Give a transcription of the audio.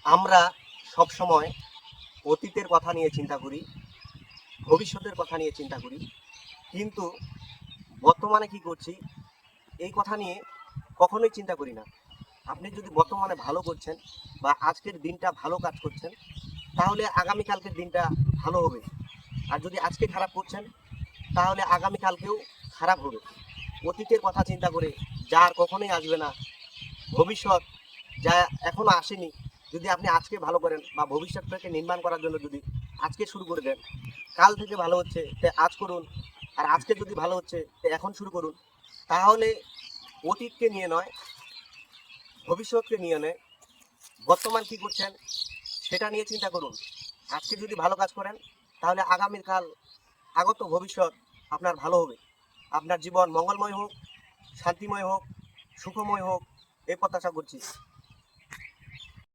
আমরা সব সময় অতীতের কথা নিয়ে চিন্তা করি, ভবিষ্যতের কথা নিয়ে চিন্তা করি, কিন্তু বর্তমানে কি করছি এই কথা নিয়ে কখনোই চিন্তা করি না। আপনি যদি বর্তমানে ভালো করছেন বা আজকের দিনটা ভালো কাজ করছেন, তাহলে আগামীকালকের দিনটা ভালো হবে। আর যদি আজকে খারাপ করছেন, তাহলে আগামীকালকেও খারাপ হবে। অতীতের কথা চিন্তা করে যা আর কখনোই আসবে না, ভবিষ্যৎ যা এখনো আসেনি, যদি আপনি আজকে ভালো করেন বা ভবিষ্যৎটাকে নির্মাণ করার জন্য যদি আজকে শুরু করে দেন, কাল থেকে ভালো হচ্ছে তে আজ করুন, আর আজকে যদি ভালো হচ্ছে তে এখন শুরু করুন। তাহলে অতীতকে নিয়ে নয়, ভবিষ্যৎকে নিয়ে নয়, বর্তমান কি করছেন সেটা নিয়ে চিন্তা করুন। আজকে যদি ভালো কাজ করেন, তাহলে আগামীকাল আগত ভবিষ্যৎ আপনার ভালো হবে। আপনার জীবন মঙ্গলময় হোক, শান্তিময় হোক, সুখময় হোক, এই প্রত্যাশা করছি।